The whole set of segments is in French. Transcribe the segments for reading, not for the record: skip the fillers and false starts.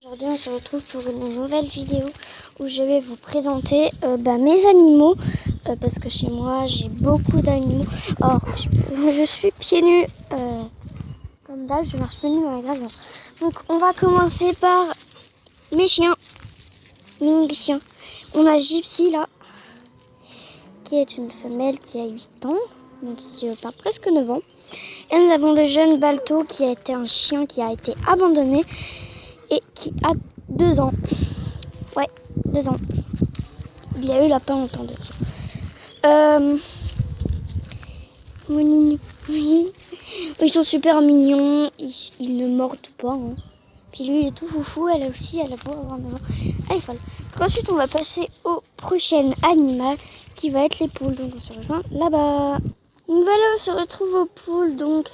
Aujourd'hui on se retrouve pour une nouvelle vidéo où je vais vous présenter mes animaux parce que chez moi j'ai beaucoup d'animaux. Or je suis pieds nus comme d'hab, je marche pieds nus dans la grave. Donc on va commencer par mes chiens, mini chiens. On a Gypsy là qui est une femelle qui a 8 ans, même si pas presque 9 ans. Et nous avons le jeune Balto qui a été un chien qui a été abandonné et qui a 2 ans. Ouais, 2 ans. Il y a eu là pas longtemps de Mon ils sont super mignons, ils ne mordent pas. Hein. Puis lui il est tout foufou, elle aussi, elle a beau avoir 9 ans. Elle est folle. Donc ensuite on va passer au prochain animal qui va être les poules. Donc on se rejoint là-bas. Donc voilà, on se retrouve aux poules. Donc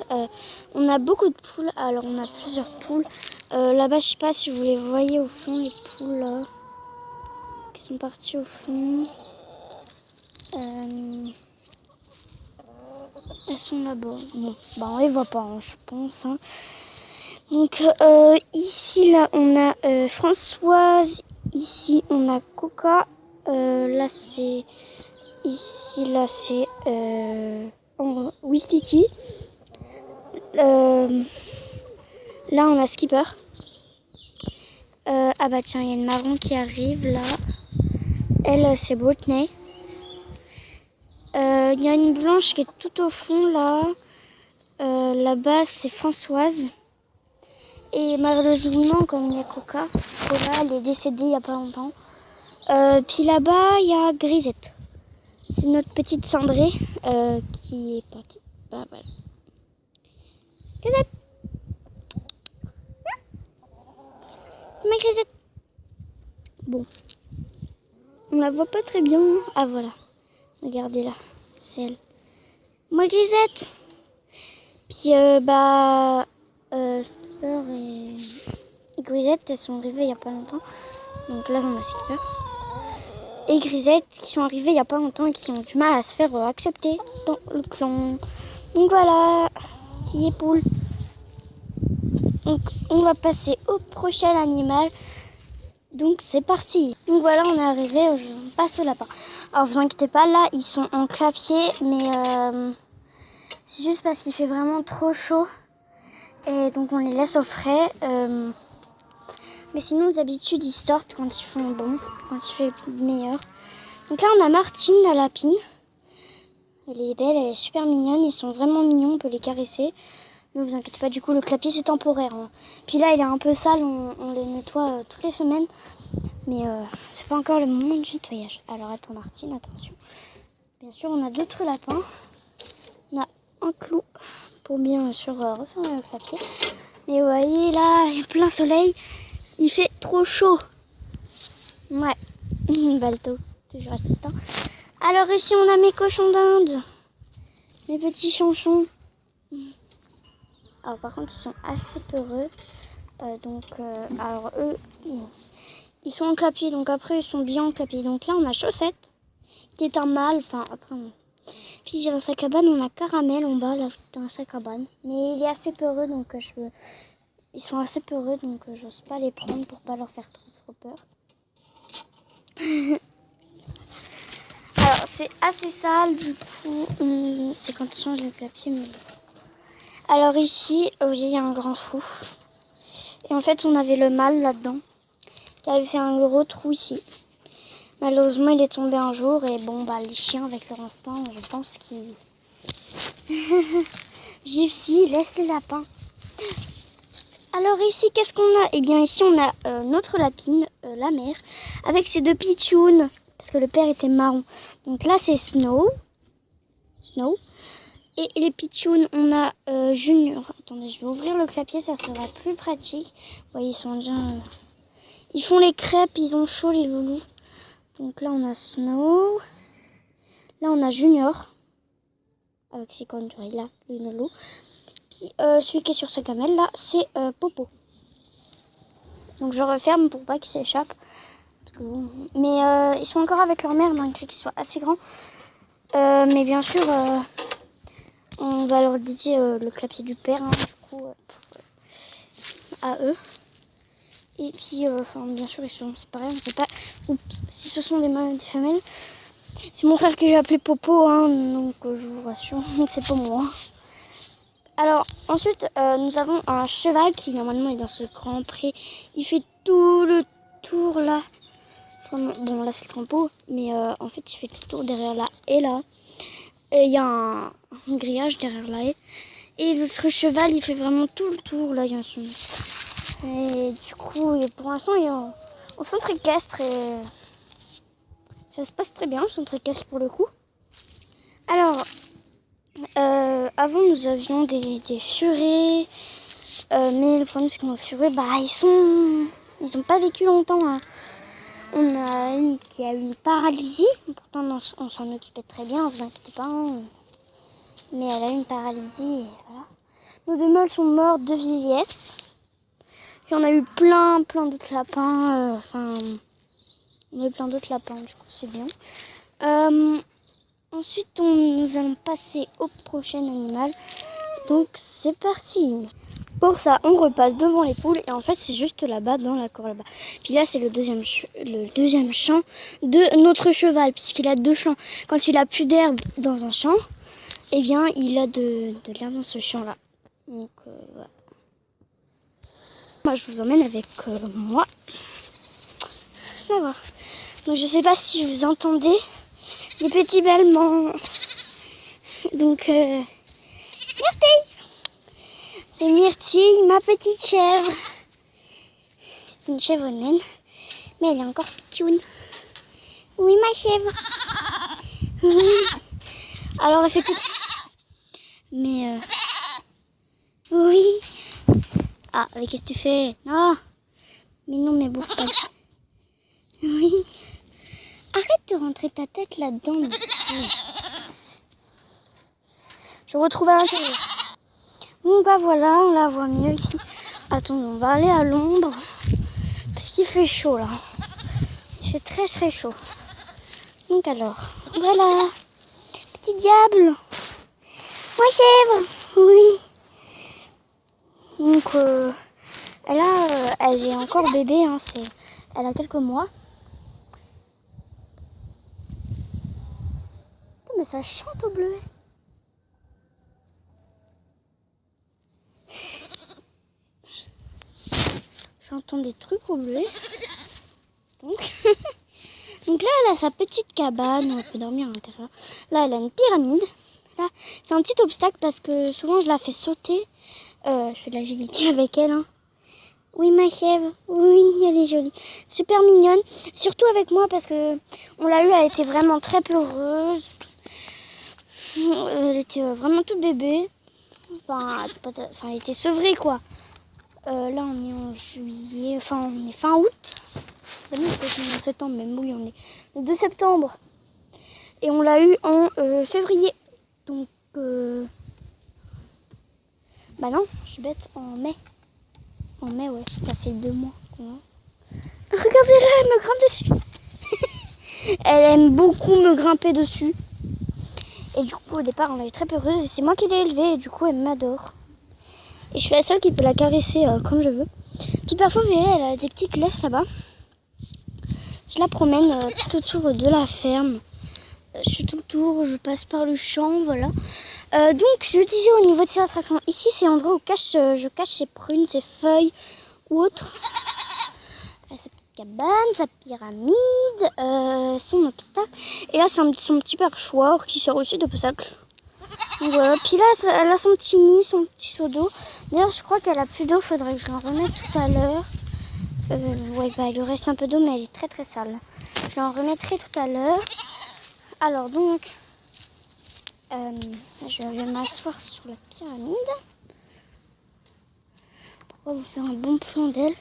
on a beaucoup de poules. Alors on a plusieurs poules. Là-bas, je sais pas si vous les voyez au fond, les poules là, qui sont parties au fond. Elles sont là-bas. Bon, on les voit pas, hein, je pense. Hein. Donc ici, là, on a Françoise. Ici, on a Coca. Là, c'est... Ici, là, c'est... Wistiti. Là, on a Skipper. Ah bah tiens, il y a une marron qui arrive, là. Elle, c'est Britney. Il y a une blanche qui est tout au fond, là. Là-bas, c'est Françoise. Et malheureusement, comme il y a Coca, elle est décédée il n'y a pas longtemps. Puis là-bas, il y a Grisette. C'est notre petite cendrée qui est partie. Bah, voilà. Grisette! Ma Grisette! Bon. On la voit pas très bien. Ah voilà. Regardez là. C'est elle. Ma Grisette! Puis Skipper et Grisette, elles sont arrivées il n'y a pas longtemps. Donc là, on a Skipper. Et Grisette qui sont arrivées il n'y a pas longtemps et qui ont du mal à se faire accepter dans le clan. Donc voilà, qui est poule. Donc on va passer au prochain animal. Donc c'est parti. Donc voilà, on est arrivé, on passe au lapin. Alors vous inquiétez pas, là ils sont en clapier, mais c'est juste parce qu'il fait vraiment trop chaud. Et donc on les laisse au frais. Mais sinon d'habitude ils sortent quand ils font bon, quand il fait meilleur. Donc là on a Martine, la lapine. Elle est belle, elle est super mignonne, ils sont vraiment mignons, on peut les caresser. Ne vous inquiétez pas, du coup le clapier c'est temporaire. Hein. Puis là il est un peu sale, on les nettoie toutes les semaines. Mais c'est pas encore le moment du nettoyage. Alors attends Martine, attention. Bien sûr on a d'autres lapins. On a un clou pour bien sûr refermer le clapier. Mais vous voyez là, il y a plein soleil. Il fait trop chaud. Ouais, Balto, toujours assistant. Alors ici on a mes cochons d'Inde. Mes petits chanchons. Alors par contre ils sont assez peureux. Alors eux, ils sont en clapier. Donc après ils sont bien en clapier. Donc là on a Chaussette, qui est un mâle. Enfin après on... Puis dans sa cabane on a Caramel en bas là dans sa cabane. Mais il est assez peureux donc ils sont assez peureux donc j'ose pas les prendre pour pas leur faire trop peur. Alors c'est assez sale du coup, c'est quand tu changes le clapier. Mais... Alors ici, il y a un grand trou. Et en fait on avait le mâle là-dedans qui avait fait un gros trou ici. Malheureusement il est tombé un jour et bon bah les chiens avec leur instinct je pense qu'ils... Gypsy, laisse les lapins. Alors ici, qu'est-ce qu'on a? Eh bien ici, on a notre lapine, la mère, avec ses 2 pitchouns, parce que le père était marron. Donc là, c'est Snow. Et les pitchouns, on a Junior. Attendez, je vais ouvrir le clapier, ça sera plus pratique. Vous voyez, ils sont déjà... Ils font les crêpes, ils ont chaud, les loulous. Donc là, on a Snow. Là, on a Junior, avec ses conduits, là, le loulou. Puis celui qui est sur sa gamelle là, c'est Popo. Donc je referme pour pas qu'ils s'échappent. Mais ils sont encore avec leur mère malgré qu'ils soient assez grands. Mais bien sûr, on va leur dédier le clapier du père, hein, du coup, à eux. Et puis, bien sûr, ils sont séparés. On ne sait pas si ce sont des mâles ou des femelles. C'est mon frère qui l'a appelé Popo, hein, donc je vous rassure, c'est pas moi. Alors, ensuite, nous avons un cheval qui, normalement, est dans ce grand pré. Il fait tout le tour, là. Bon, là, c'est le campo, mais en fait, il fait tout le tour derrière la haie, là. Et il y a un grillage derrière la haie. Et notre cheval, il fait vraiment tout le tour, là. Il y a son... Et du coup, pour l'instant, il est au centre équestre et ça se passe très bien, le centre équestre pour le coup. Alors, avant, nous avions des furets, mais le problème, c'est que nos furets, ils n'ont pas vécu longtemps. Hein. On a une qui a eu une paralysie, pourtant on s'en occupait très bien, vous inquiétez pas. Hein. Mais elle a eu une paralysie, et voilà. Nos deux mâles sont morts de vieillesse. Puis on a eu plein d'autres lapins. On a eu plein d'autres lapins, du coup c'est bien. Ensuite, nous allons passer au prochain animal. Donc c'est parti. Pour ça, on repasse devant les poules et en fait c'est juste là-bas, dans la cour là-bas. Puis là c'est le deuxième champ de notre cheval, puisqu'il a 2 champs. Quand il a plus d'herbe dans un champ, eh bien il a de l'herbe dans ce champ-là. Donc voilà. Moi je vous emmène avec moi. D'accord. Donc je sais pas si vous entendez les petits bêlements. Donc Myrtille. C'est Myrtille, ma petite chèvre. C'est une chèvre naine, mais elle est encore petite. Oui, ma chèvre. Oui. Alors elle fait tout. Mais oui. Ah, mais qu'est-ce que tu fais? Ah, mais non, mais bouffe pas. Oui. Arrête de rentrer ta tête là-dedans. Je retrouve à l'intérieur. Donc bah voilà, on la voit mieux ici. Attends, on va aller à l'ombre. Parce qu'il fait chaud là. Il fait très très chaud. Donc alors, voilà. Petit diable. Moi chèvre. Oui. Donc elle est encore bébé. Hein, elle a quelques mois. Mais ça chante au bleuet. J'entends des trucs au bleuet. Donc là, elle a sa petite cabane. On peut dormir à l'intérieur. Là, elle a une pyramide. Là, c'est un petit obstacle parce que souvent, je la fais sauter. Je fais de l'agilité avec elle. Hein. Oui, ma chèvre. Oui, elle est jolie. Super mignonne. Surtout avec moi parce que on l'a eue. Elle était vraiment très pleureuse. Elle était vraiment toute bébé. Enfin, elle était sevrée quoi. Là on est en juillet, enfin on est fin août. Nous c'est en septembre même, oui on est le 2 septembre. Et on l'a eu en février. Donc bah non, je suis bête, en mai. En mai ouais, ça fait 2 mois qu'on a. Regardez-la, elle me grimpe dessus. Elle aime beaucoup me grimper dessus. Et du coup, au départ, on avait très peureuse et c'est moi qui l'ai élevée et du coup, elle m'adore. Et je suis la seule qui peut la caresser comme je veux. Puis parfois, vous voyez, elle a des petites laisses là-bas. Je la promène tout autour de la ferme. Je fais tout le tour, je passe par le champ, voilà. Donc, je disais au niveau de ces attractions, ici, c'est l'endroit où je cache ses prunes, ses feuilles ou autres. Sa petite cabane, sa pyramide, son obstacle. Et là, c'est son petit perchoir qui sert aussi d'obstacle. Donc voilà. Puis là, elle a son petit nid, son petit seau d'eau. D'ailleurs, je crois qu'elle a plus d'eau, faudrait que je l'en remette tout à l'heure. Ouais, bah, il lui reste un peu d'eau, mais elle est très très sale. Je l'en remettrai tout à l'heure. Alors donc, je vais m'asseoir sur la pyramide pour vous faire un bon plan d'elle.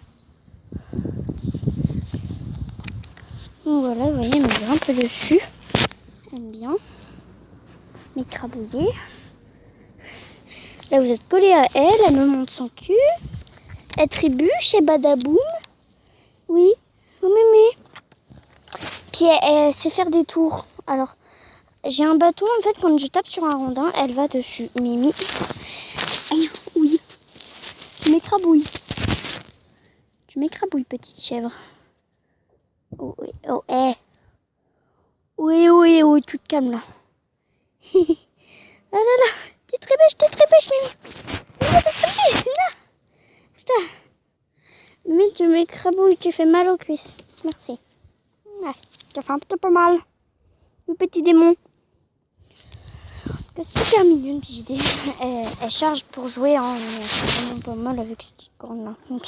Donc voilà, vous voyez, elle me met un peu dessus. J'aime bien m'écrabouiller. Là, vous êtes collé à elle, elle me monte son cul. Elle trébuche et badaboum. Oui, oh mémé. Puis elle sait faire des tours. Alors, j'ai un bâton, en fait, quand je tape sur un rondin, elle va dessus. Mimi. Aïe, oui. Tu m'écrabouilles. Tu m'écrabouilles, petite chèvre. Oh, oui, oh, eh. Oui, oui, oui, toute calme là. Ah là là, t'es très bêche, Mimi. Mimi, t'es très bêche, non. Putain. Mimi, tu m'écrabouilles, tu fais mal aux cuisses. Merci. Ouais, ça fait un petit peu mal. Le petit démon. C'est super mignonne, JD. Elle charge pour jouer, hein. C'est vraiment pas mal avec cette corne là. Donc,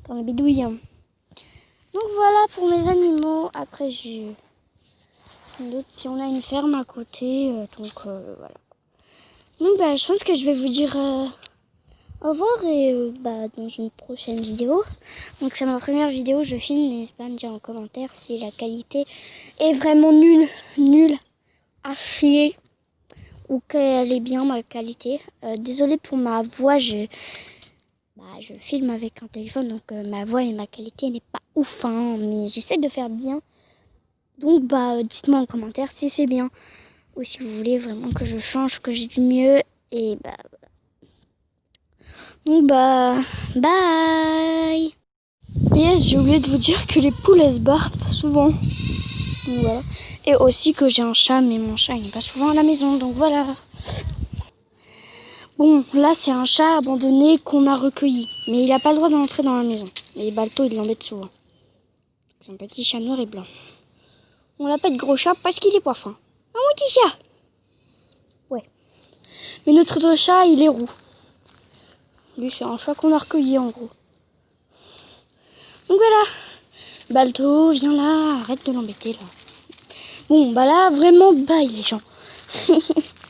corne bidouille. Donc voilà pour mes animaux. Après, j'ai d'autres. Puis on a une ferme à côté. Donc voilà. Donc bah, je pense que je vais vous dire au revoir et dans une prochaine vidéo. Donc c'est ma première vidéo, je filme. N'hésitez pas à me dire en commentaire si la qualité est vraiment nulle à chier. Ou qu'elle est bien ma qualité. Désolée pour ma voix, je filme avec un téléphone, donc ma voix et ma qualité n'est pas ouf, hein, mais j'essaie de faire bien. Donc dites-moi en commentaire si c'est bien ou si vous voulez vraiment que je change, que j'ai du mieux. Et voilà. Donc bye. Yes, j'ai oublié de vous dire que les poules elles se barrent souvent. Donc voilà. Et aussi que j'ai un chat, mais mon chat il n'est pas souvent à la maison, donc voilà. Bon, là c'est un chat abandonné qu'on a recueilli, mais il n'a pas le droit d'entrer dans la maison. Et Balto il l'embête souvent. C'est un petit chat noir et blanc. On l'appelle gros chat parce qu'il est pas fin. Un petit chat. Ouais. Mais notre autre chat il est roux. Lui c'est un chat qu'on a recueilli en gros. Donc voilà. Balto, viens là, arrête de l'embêter là. Bon, bah là vraiment bye les gens.